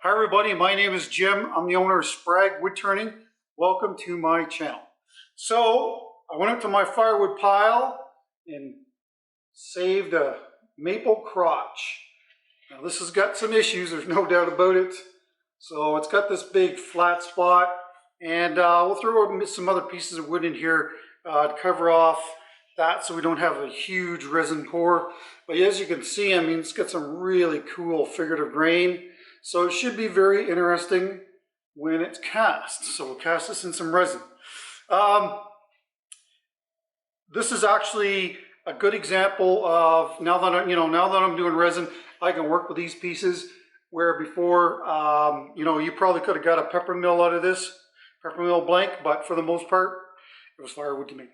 Hi everybody, my name is Jim. I'm the owner of Sprague Woodturning. Welcome to my channel. So I went up to my firewood pile and saved a maple crotch. Now this has got some issues, there's no doubt about it. So it's got this big flat spot, and we'll throw some other pieces of wood in here to cover off that so we don't have a huge resin pour. But as you can see, I mean, it's got some really cool figurative grain. So it should be very interesting when it's cast. So we'll cast this in some resin. This is actually a good example of now that I'm doing resin, I can work with these pieces where before, you probably could have got a pepper mill out of this, pepper mill blank, but for the most part, it was firewood to me.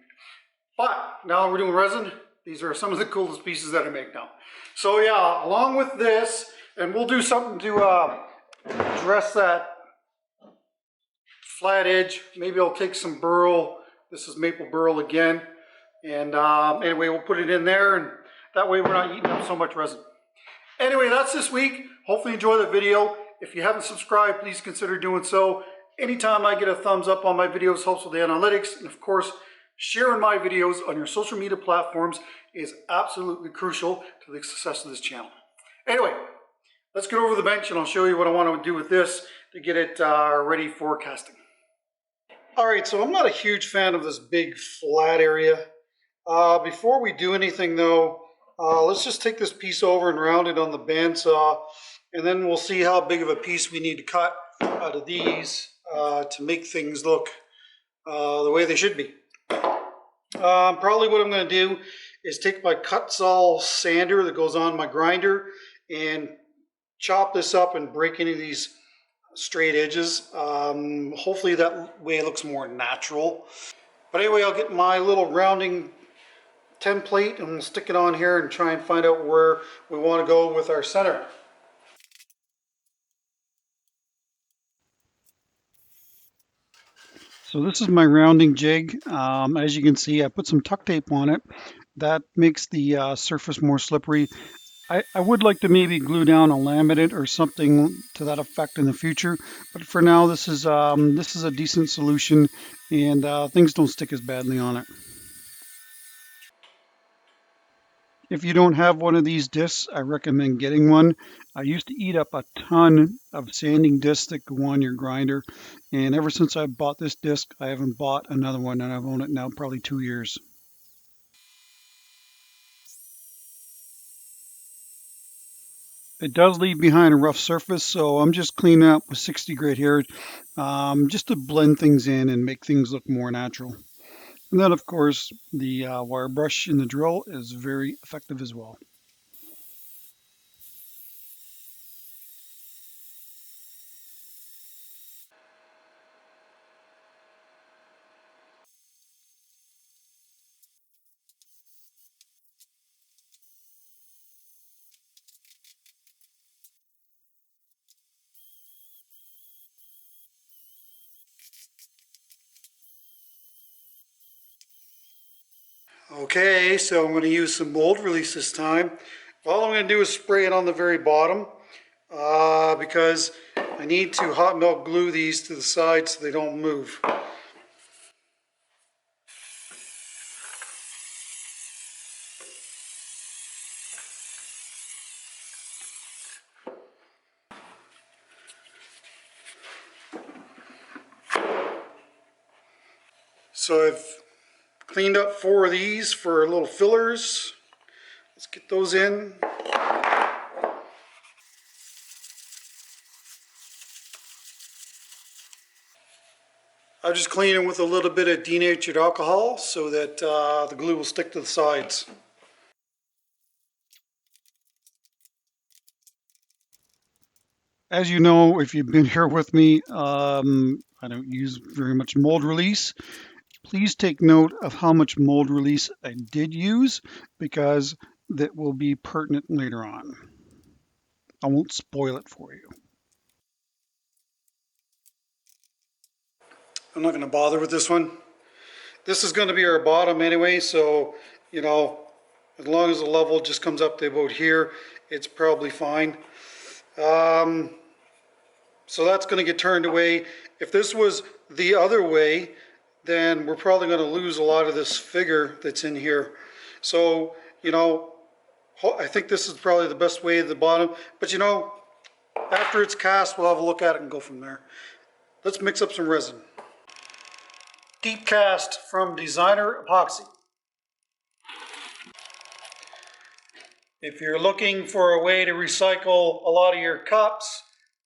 But now that we're doing resin, these are some of the coolest pieces that I make now. So yeah, along with this, and we'll do something to address that flat edge. Maybe I'll take some Burl. This is maple Burl again. And anyway, we'll put it in there, and that way we're not eating up so much resin. Anyway, that's this week. Hopefully you enjoy the video. If you haven't subscribed, please consider doing so. Anytime I get a thumbs up on my videos helps with the analytics. And of course, sharing my videos on your social media platforms is absolutely crucial to the success of this channel. Anyway, let's get over the bench and I'll show you what I want to do with this to get it ready for casting. All right, so I'm not a huge fan of this big flat area. Before we do anything though, let's just take this piece over and round it on the bandsaw, and then we'll see how big of a piece we need to cut out of these to make things look the way they should be. Probably what I'm going to do is take my cut saw sander that goes on my grinder and chop this up and break into these straight edges. Hopefully that way it looks more natural. But anyway, I'll get my little rounding template and we'll stick it on here and try and find out where we want to go with our center. So this is my rounding jig. As you can see, I put some tuck tape on it. That makes the surface more slippery. I would like to maybe glue down a laminate or something to that effect in the future, but for now this is a decent solution, and things don't stick as badly on it. If you don't have one of these discs, I recommend getting one. I used to eat up a ton of sanding discs that go on your grinder, and ever since I bought this disc, I haven't bought another one, and I've owned it now probably 2 years. It does leave behind a rough surface, so I'm just cleaning up with 60 grit here just to blend things in and make things look more natural. And then, of course, the wire brush in the drill is very effective as well. Okay, so I'm going to use some mold release this time. All I'm going to do is spray it on the very bottom because I need to hot melt glue these to the sides so they don't move. So I've cleaned up 4 of these for little fillers. Let's get those in. I'll just clean them with a little bit of denatured alcohol so that the glue will stick to the sides. As you know, if you've been here with me, I don't use very much mold release. Please take note of how much mold release I did use, because that will be pertinent later on. I won't spoil it for you. I'm not going to bother with this one. This is going to be our bottom anyway, so as long as the level just comes up to about here, it's probably fine. So that's going to get turned away. If this was the other way, then we're probably going to lose a lot of this figure that's in here. So, you know, I think this is probably the best way at the bottom. But you know, after it's cast, we'll have a look at it and go from there. Let's mix up some resin. Deep cast from Designer Epoxy. If you're looking for a way to recycle a lot of your cups,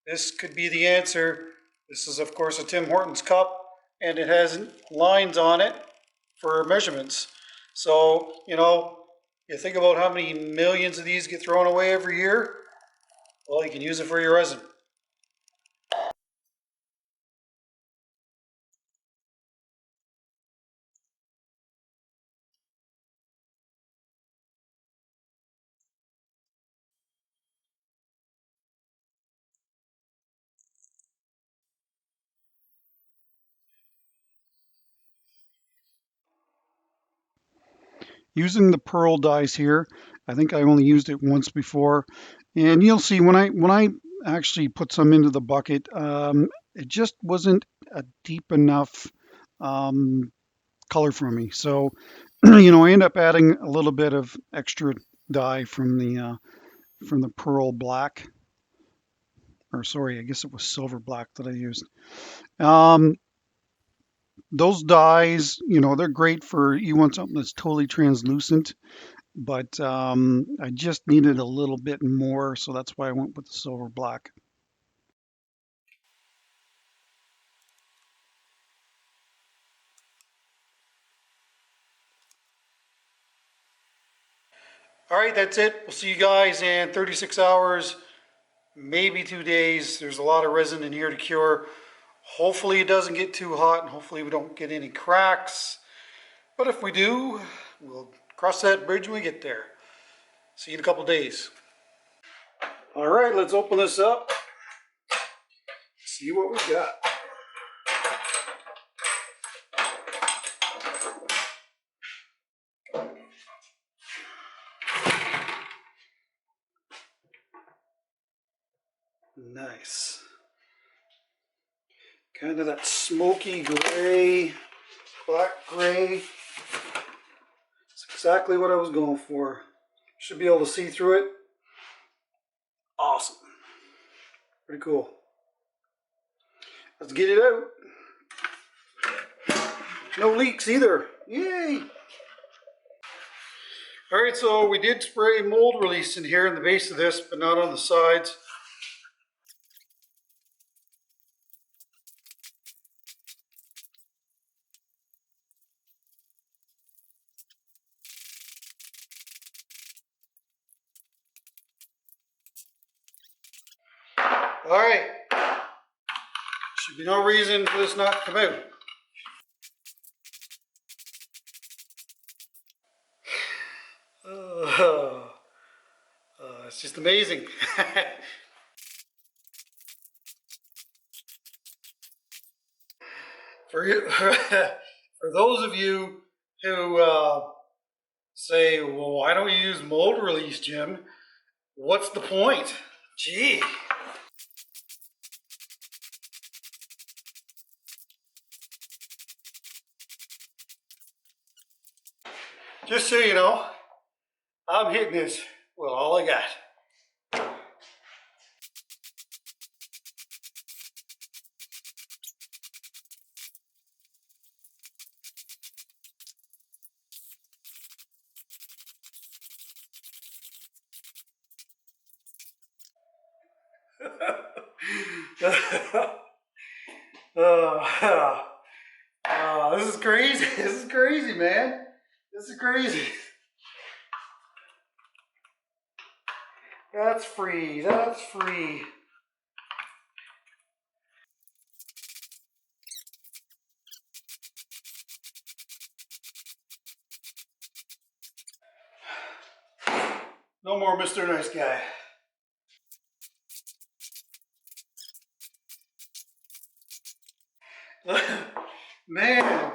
this could be the answer. This is of course a Tim Hortons cup, and it has lines on it for measurements. So, you know, you think about how many millions of these get thrown away every year. Well, you can use it for your resin. Using the pearl dyes here, I think I only used it once before, and you'll see when I actually put some into the bucket, it just wasn't a deep enough color for me. So, you know, I end up adding a little bit of extra dye from the pearl black, or sorry, I guess it was silver black that I used. Those dyes, you know, they're great for you want something that's totally translucent, but I just needed a little bit more, so that's why I went with the silver black. All right, that's it. We'll see you guys in 36 hours, maybe 2 days. There's a lot of resin in here to cure. Hopefully it doesn't get too hot, and hopefully we don't get any cracks. But if we do, we'll cross that bridge when we get there. See you in a couple days. All right, let's open this up. See what we got. Nice. Kind of that smoky gray, black gray. It's exactly what I was going for. Should be able to see through it. Awesome. Pretty cool. Let's get it out. No leaks either. Yay! Alright, so we did spray mold release in here in the base of this, but not on the sides. Alright. Should be no reason for this not to come out. It's just amazing. For those of you who say, well, why don't you use mold release, Jim? What's the point? Gee. Just so you know, I'm hitting this with all I got. This is crazy. This is crazy, man. This is crazy. That's free. That's free. No more Mr. Nice Guy. Man,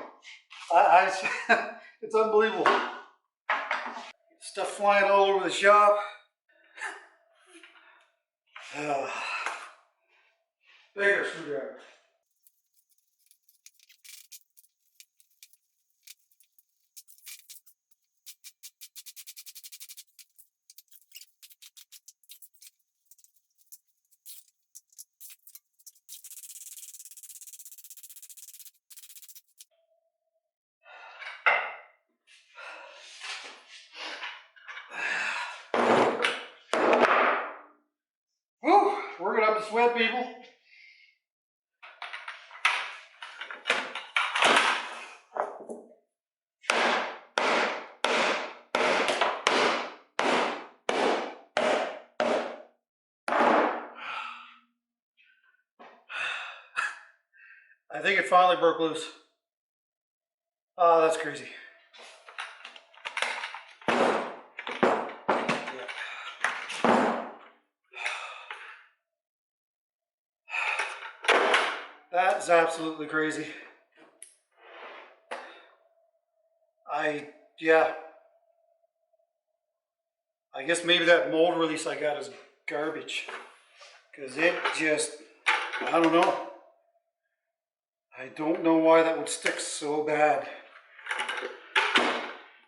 it's unbelievable. Stuff flying all over the shop. Bigger screwdriver. Woo! Working up the sweat, people. I think it finally broke loose. Oh, that's crazy. That's absolutely crazy. Yeah. I guess maybe that mold release I got is garbage. Because it just, I don't know. I don't know why that would stick so bad.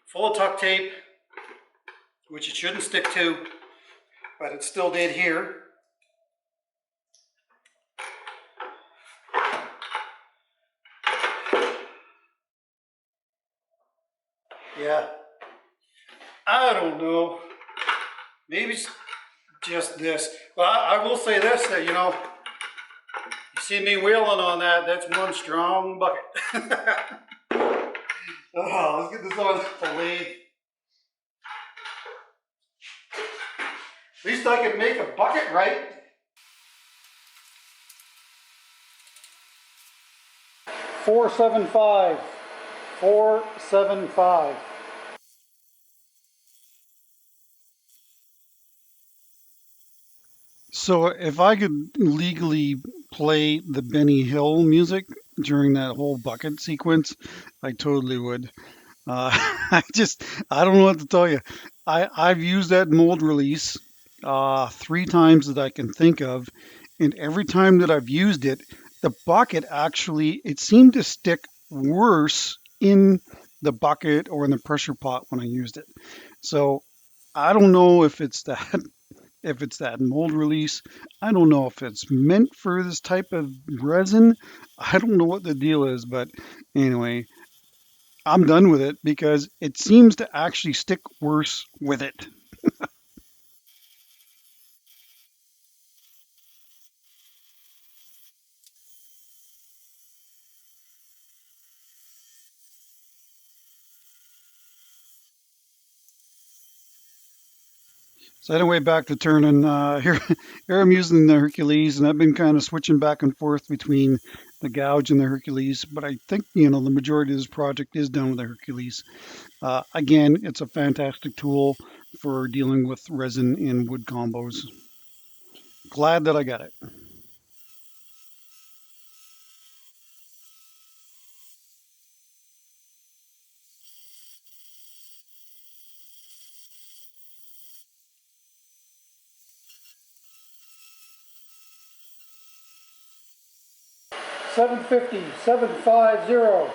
Full of tuck tape, which it shouldn't stick to, but it still did here. Yeah. I don't know. Maybe it's just this. But I will say this, that, you know, you see me wheeling on that, that's one strong bucket. Oh, let's get this on the lathe. At least I can make a bucket, right? 475. 475. So if I could legally play the Benny Hill music during that whole bucket sequence, I totally would. I don't know what to tell you. I've used that mold release 3 times that I can think of, and every time that I've used it, the bucket actually, it seemed to stick worse in the bucket or in the pressure pot when I used it. So I don't know if it's that if it's that mold release. I don't know if it's meant for this type of resin. I don't know what the deal is, but anyway, I'm done with it because it seems to actually stick worse with it. So anyway, back to turning. Here I'm using the Hercules, and I've been kind of switching back and forth between the gouge and the Hercules. But I think the majority of this project is done with the Hercules. Again, it's a fantastic tool for dealing with resin and wood combos. Glad that I got it. 750, 750.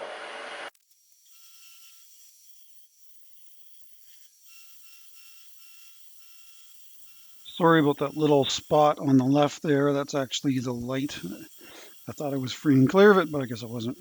Sorry about that little spot on the left there. That's actually the light. I thought I was free and clear of it, but I guess I wasn't.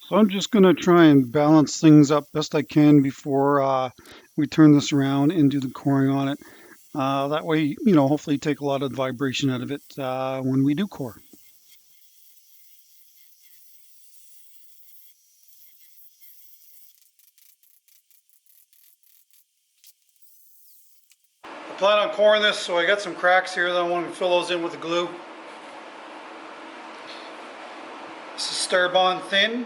So I'm just going to try and balance things up best I can before we turn this around and do the coring on it. That way, hopefully take a lot of the vibration out of it when we do core. I plan on coring this, so I got some cracks here that I want to fill those in with the glue. This is Starbond thin.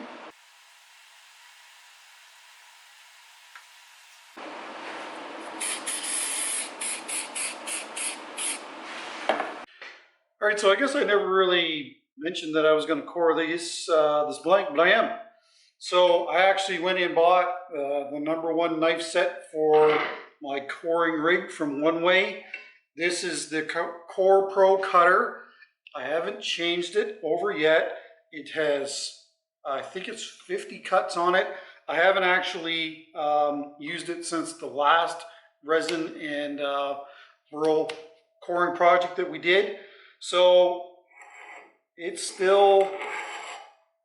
All right, so I guess I never really mentioned that I was going to core this blank, but I am. So I actually went and bought the #1 knife set for my coring rig from One Way. This is the Korpro Cutter. I haven't changed it over yet. It has, I think it's 50 cuts on it. I haven't actually used it since the last resin and Burl coring project that we did. So it's still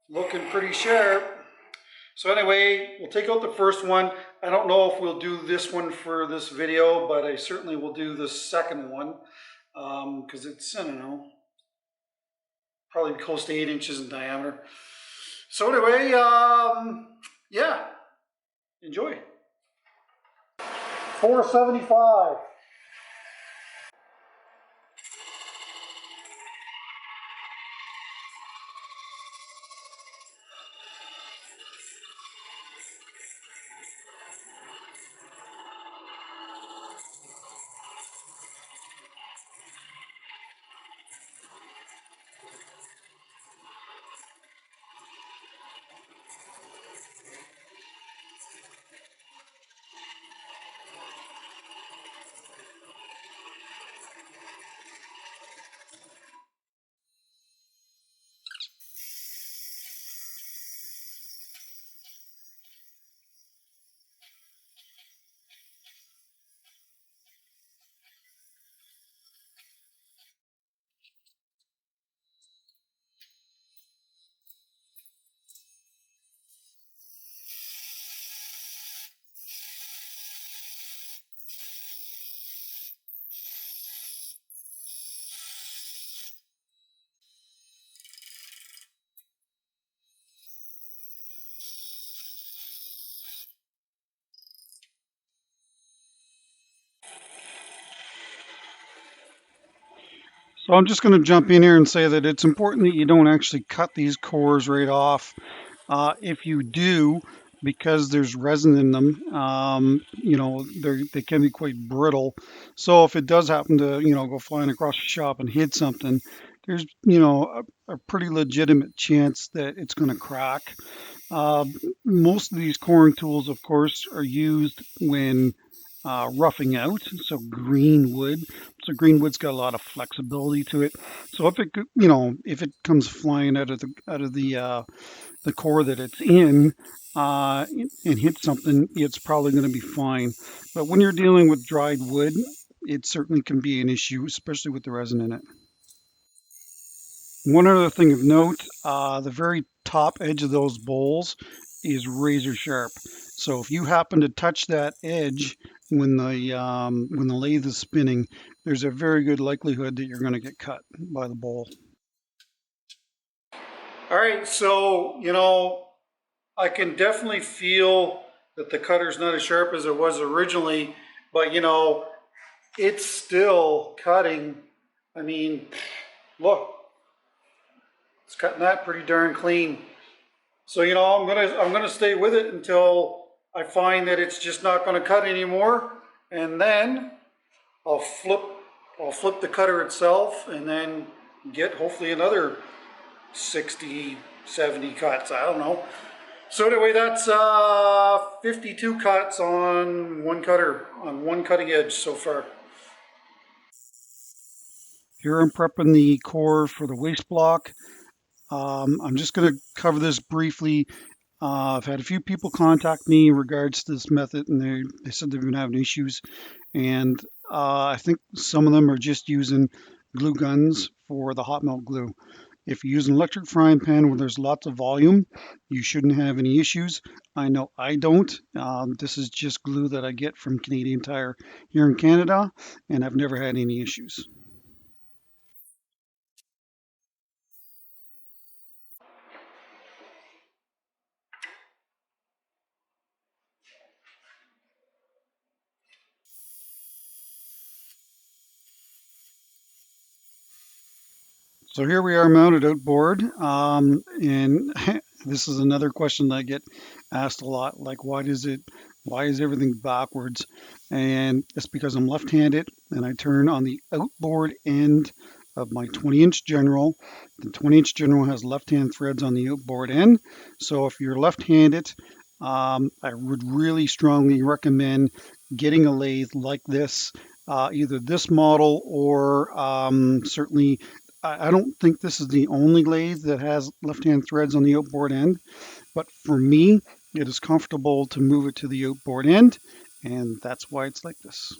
looking pretty sharp. So anyway, we'll take out the first one. I don't know if we'll do this one for this video, but I certainly will do the second one because it's, I don't know, probably close to 8 inches in diameter. So anyway, yeah, enjoy. 475. So I'm just going to jump in here and say that it's important that you don't actually cut these cores right off. If you do, because there's resin in them, they can be quite brittle. So if it does happen to, go flying across the shop and hit something, there's, a pretty legitimate chance that it's going to crack. Most of these coring tools, of course, are used when roughing out, so green wood. So green wood's got a lot of flexibility to it. So if it comes flying out of the core that it's in and hits something, it's probably going to be fine. But when you're dealing with dried wood, it certainly can be an issue, especially with the resin in it. One other thing of note, the very top edge of those bowls is razor sharp. So if you happen to touch that edge when the lathe is spinning, there's a very good likelihood that you're going to get cut by the bowl. All right, so I can definitely feel that the cutter's not as sharp as it was originally, but it's still cutting. I mean, look. It's cutting that pretty darn clean. So I'm gonna stay with it until I find that it's just not gonna cut anymore, and then I'll flip the cutter itself and then get hopefully another 60, 70 cuts. I don't know. So anyway, that's 52 cuts on one cutter, on one cutting edge so far. Here I'm prepping the core for the waste block. I'm just going to cover this briefly. I've had a few people contact me in regards to this method, and they said they've been having issues. And I think some of them are just using glue guns for the hot melt glue. If you use an electric frying pan where there's lots of volume, you shouldn't have any issues. I know I don't. This is just glue that I get from Canadian Tire here in Canada, and I've never had any issues. So here we are mounted outboard, and this is another question that I get asked a lot, like why is everything backwards? And it's because I'm left-handed and I turn on the outboard end of my 20-inch General. The 20-inch General has left-hand threads on the outboard end. So if you're left-handed, I would really strongly recommend getting a lathe like this, either this model or certainly I don't think this is the only lathe that has left-hand threads on the outboard end, but for me, it is comfortable to move it to the outboard end, and that's why it's like this.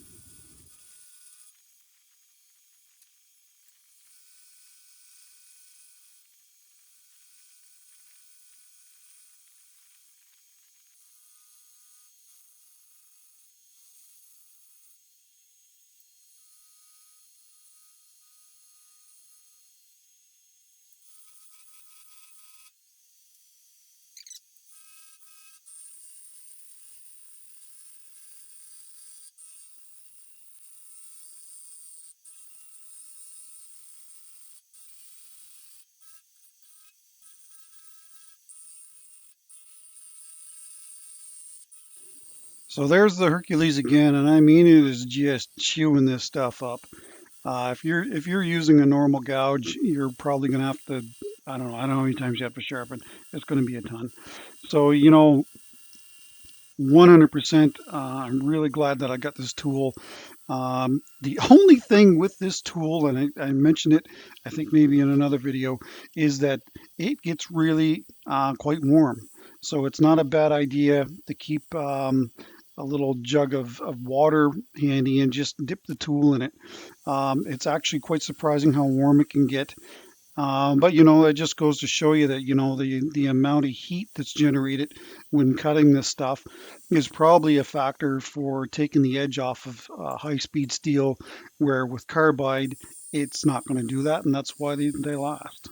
So there's the Hercules again, and I mean it is just chewing this stuff up. If you're using a normal gouge, you're probably going to have to, I don't know how many times you have to sharpen. It's going to be a ton. So 100%. I'm really glad that I got this tool. The only thing with this tool, and I mentioned it, I think maybe in another video, is that it gets really quite warm. So it's not a bad idea to keep a little jug of water handy and just dip the tool in it. It's actually quite surprising how warm it can get. But it just goes to show you that the amount of heat that's generated when cutting this stuff is probably a factor for taking the edge off of high-speed steel, where with carbide it's not going to do that, and that's why they last.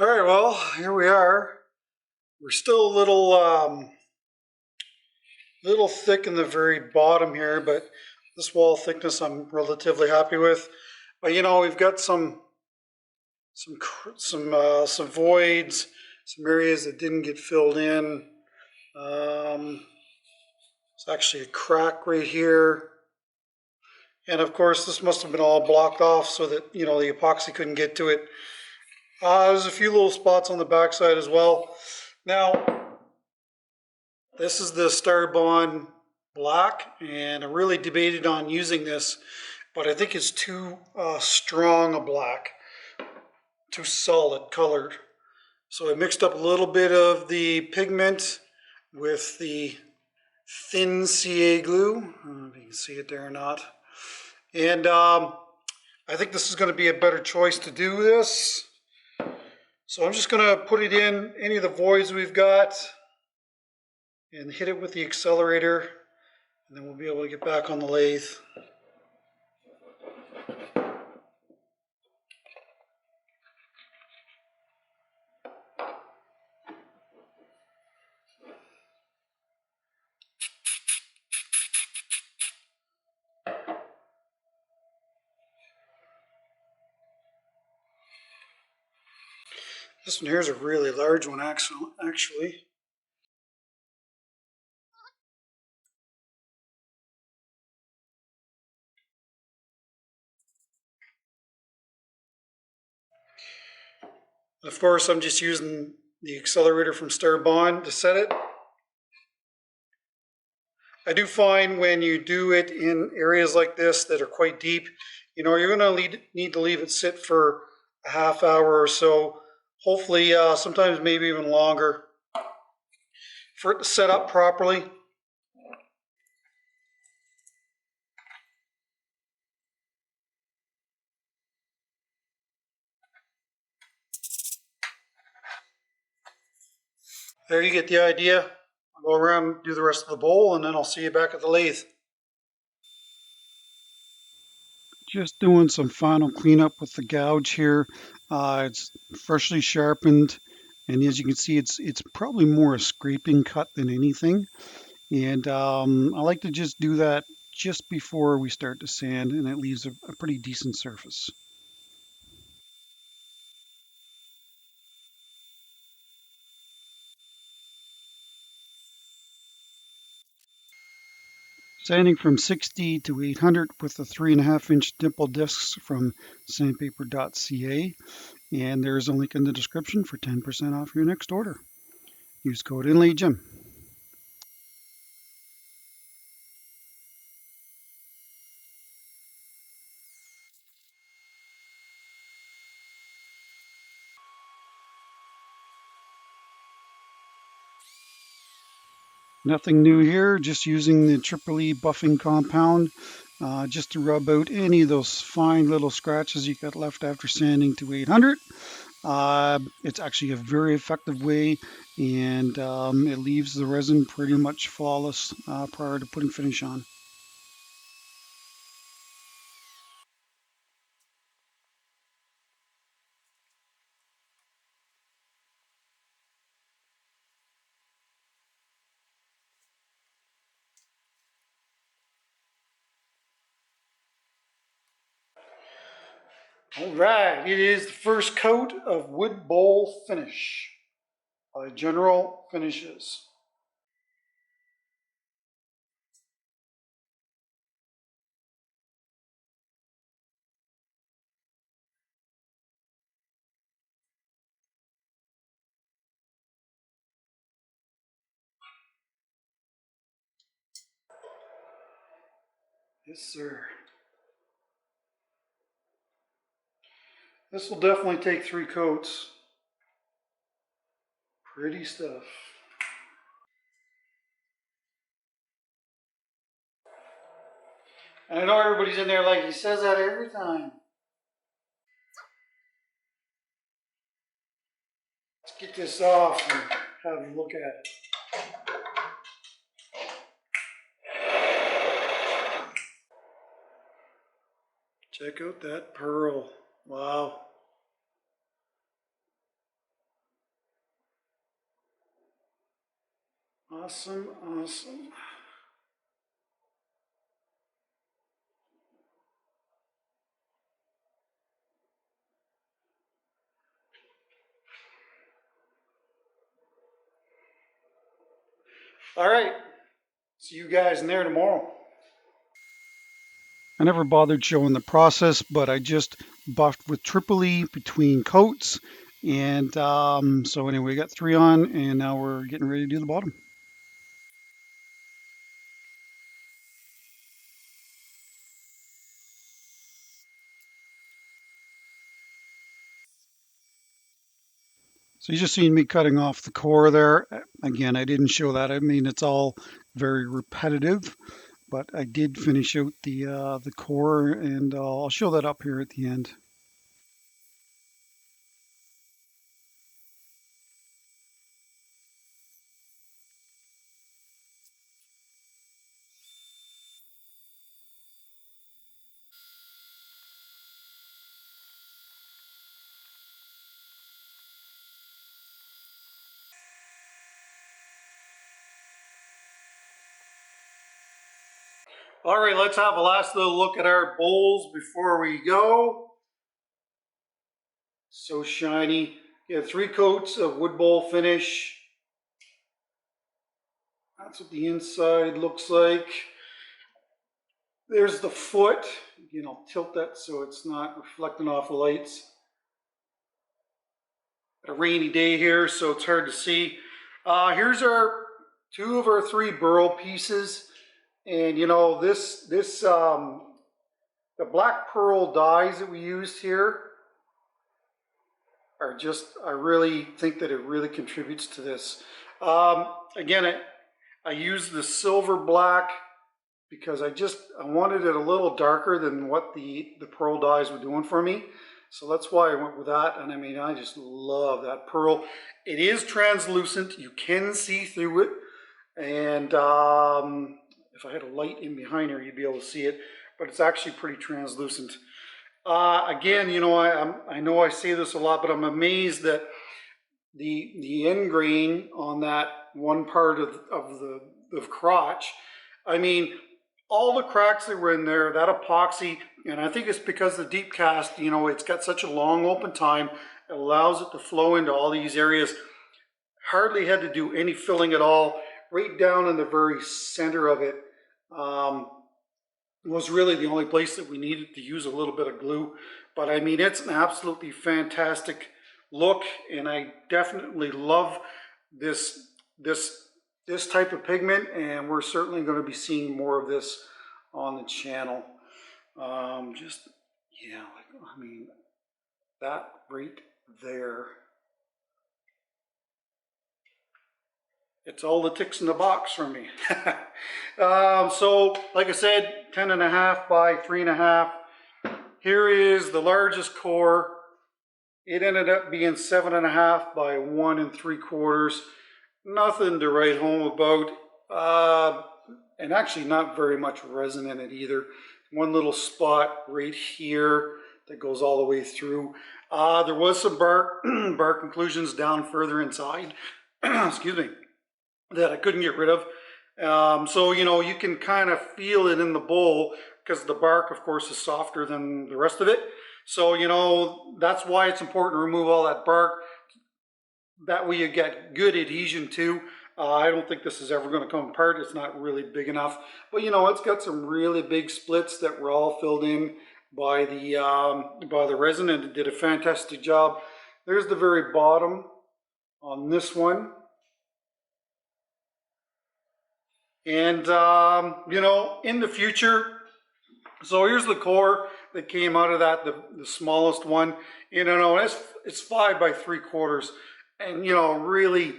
All right, well, here we are. We're still a little thick in the very bottom here, but this wall thickness I'm relatively happy with. But you know, we've got some voids, some areas that didn't get filled in. It's actually a crack right here. And of course, this must have been all blocked off so that, you know, the epoxy couldn't get to it. There's a few little spots on the backside as well. Now, this is the Starbond black, and I really debated on using this, but I think it's too strong a black, too solid colored. So I mixed up a little bit of the pigment with the thin CA glue. I don't know if you can see it there or not. And I think this is going to be a better choice to do this. So I'm just going to put it in any of the voids we've got and hit it with the accelerator, and then we'll be able to get back on the lathe. This one here is a really large one, actually. Of course, I'm just using the accelerator from Starbond to set it. I do find when you do it in areas like this that are quite deep, you know, you're going to need to leave it sit for a half hour or so. Hopefully, sometimes maybe even longer for it to set up properly. There you get the idea. I'll go around, do the rest of the bowl, and then I'll see you back at the lathe. Just doing some final cleanup with the gouge here. It's freshly sharpened, and as you can see, it's probably more a scraping cut than anything. And I like to just do that just before we start to sand, and it leaves a pretty decent surface. Sanding from 60 to 800 with the 3.5-inch dimple discs from sandpaper.ca. And there's a link in the description for 10% off your next order. Use code INLAYJIM. Nothing new here, just using the EEE buffing compound just to rub out any of those fine little scratches you got left after sanding to 800. It's actually a very effective way, and it leaves the resin pretty much flawless prior to putting finish on. All right, it is the first coat of wood bowl finish by General Finishes. Yes, sir. This will definitely take 3 coats. Pretty stuff. And I know everybody's in there like, he says that every time. Let's get this off and have a look at it. Check out that pearl. Wow. Awesome, awesome. All right, see you guys in there tomorrow. I never bothered showing the process, but I just buffed with Triple E between coats. And so anyway, we got 3 on, and now we're getting ready to do the bottom. So you just seen me cutting off the core there. Again, I didn't show that. I mean, it's all very repetitive, but I did finish out the core, and I'll show that up here at the end. All right, let's have a last little look at our bowls before we go. So shiny. You have 3 coats of wood bowl finish. That's what the inside looks like. There's the foot. Again, I'll tilt that so it's not reflecting off the lights. A rainy day here, so it's hard to see. Here's our 2 of our 3 burl pieces. And you know, the black pearl dyes that we used here are just, I really think that it really contributes to this. Again, I used the silver black because I wanted it a little darker than what the pearl dyes were doing for me. So that's why I went with that. And I mean, I just love that pearl. It is translucent. You can see through it. And if I had a light in behind her, you'd be able to see it, but it's actually pretty translucent. Again, you know, I know I say this a lot, but I'm amazed that the end grain on that one part of the crotch, I mean, all the cracks that were in there, that epoxy, and I think it's because the deep cast, you know, it's got such a long open time, it allows it to flow into all these areas. Hardly had to do any filling at all. Right down in the very center of it was really the only place that we needed to use a little bit of glue. But I mean, it's an absolutely fantastic look, and I definitely love this type of pigment, and we're certainly going to be seeing more of this on the channel. Yeah, I mean, that right there. It's all the ticks in the box for me. So, like I said, 10.5 by 3.5. Here is the largest core. It ended up being 7.5 by 1 3/4. Nothing to write home about. And actually not very much resin in it either. One little spot right here that goes all the way through. There was some bark inclusions down further inside. Excuse me. That I couldn't get rid of. So, you know, you can kind of feel it in the bowl because the bark, of course, is softer than the rest of it. So, you know, that's why it's important to remove all that bark. That way you get good adhesion too. I don't think this is ever going to come apart. It's not really big enough. But, you know, it's got some really big splits that were all filled in by the resin, and it did a fantastic job. There's the very bottom on this one. And, you know, in the future, so here's the core that came out of that, the smallest one. You know, it's 5 by 3/4. And, you know, really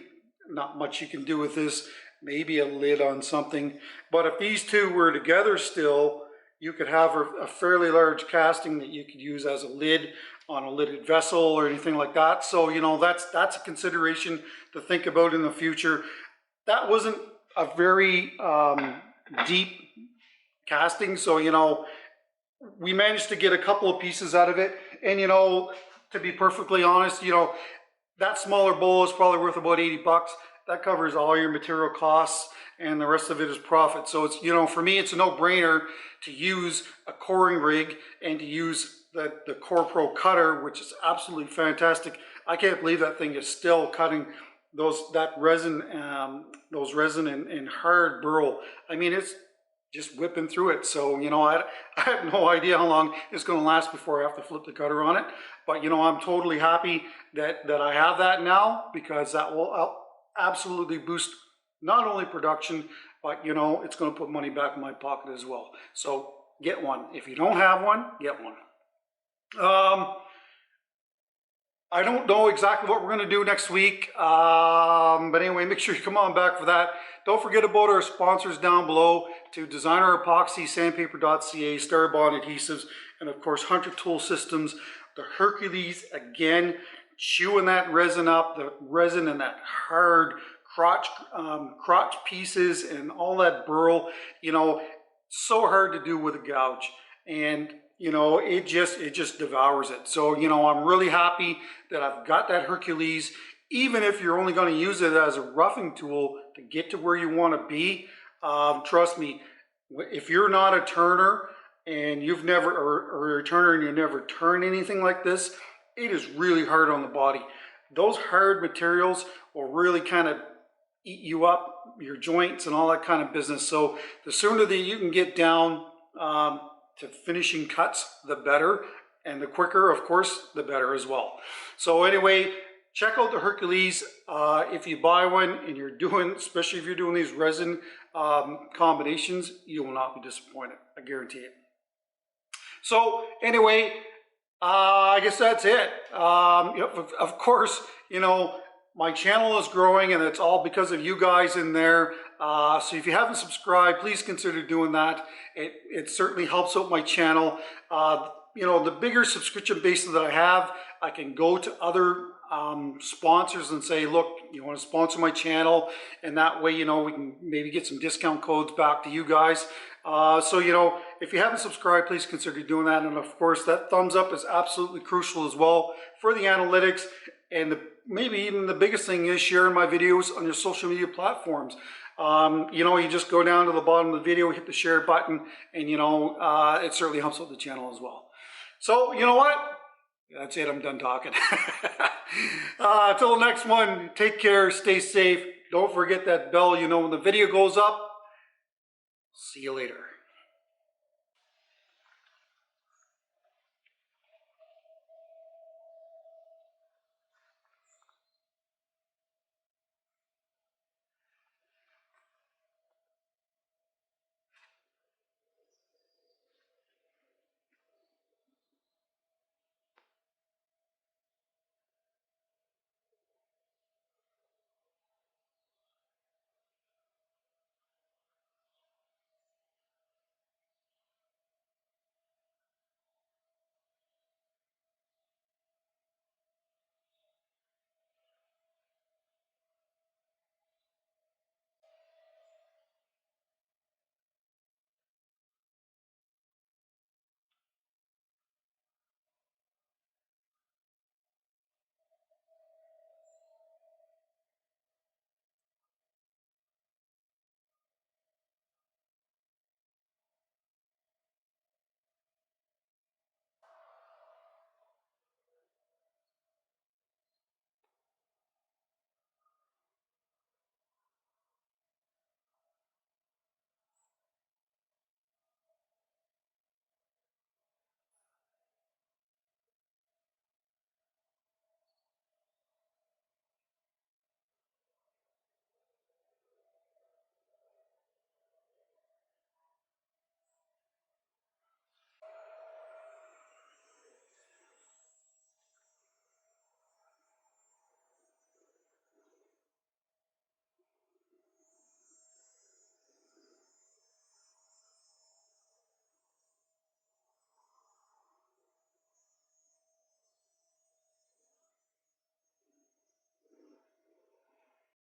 not much you can do with this. Maybe a lid on something. But if these two were together still, you could have a fairly large casting that you could use as a lid on a lidded vessel or anything like that. So, you know, that's a consideration to think about in the future. That wasn't a very deep casting, so you know, we managed to get a couple of pieces out of it. And you know, to be perfectly honest, you know, that smaller bowl is probably worth about $80. that covers all your material costs, and the rest of it is profit. So it's, you know, for me, it's a no-brainer to use a coring rig and to use the Korpro Cutter, which is absolutely fantastic. I can't believe that thing is still cutting those resin and hard burl. I mean, it's just whipping through it. So, you know, I have no idea how long it's going to last before I have to flip the cutter on it. But, you know, I'm totally happy that I have that now, because that will absolutely boost not only production, but, you know, it's going to put money back in my pocket as well. So get one. If you don't have one, get one. I don't know exactly what we're going to do next week, but anyway, make sure you come on back for that. Don't forget about our sponsors down below, to Designer Epoxy, sandpaper.ca, Starbond Adhesives, and of course Hunter Tool Systems. The Hercules, again, chewing that resin up, the resin and that hard crotch pieces and all that burl, you know, so hard to do with a gouge. And you know, it just devours it. So, you know, I'm really happy that I've got that Hercules. Even if you're only going to use it as a roughing tool to get to where you want to be, trust me, if you're not a turner and you've never, or a turner and you never turn anything like this, it is really hard on the body. Those hard materials will really kind of eat you up, your joints and all that kind of business. So the sooner that you can get down to finishing cuts, the better, and the quicker, of course, the better as well. So anyway, check out the Hercules. If you buy one and you're doing, especially if you're doing these resin combinations, you will not be disappointed, I guarantee it. So anyway, I guess that's it. Of course, you know, my channel is growing, and it's all because of you guys in there. So if you haven't subscribed, please consider doing that. It certainly helps out my channel. You know, the bigger subscription base that I have, I can go to other sponsors and say, look, you want to sponsor my channel? And that way, you know, we can maybe get some discount codes back to you guys. So, you know, if you haven't subscribed, please consider doing that. And of course, that thumbs up is absolutely crucial as well for the analytics. And maybe even the biggest thing is sharing my videos on your social media platforms. You know, you just go down to the bottom of the video, hit the share button, and, you know, it certainly helps out the channel as well. So, you know what? That's it. I'm done talking. Till the next one, take care, stay safe. Don't forget that bell, you know, when the video goes up. See you later.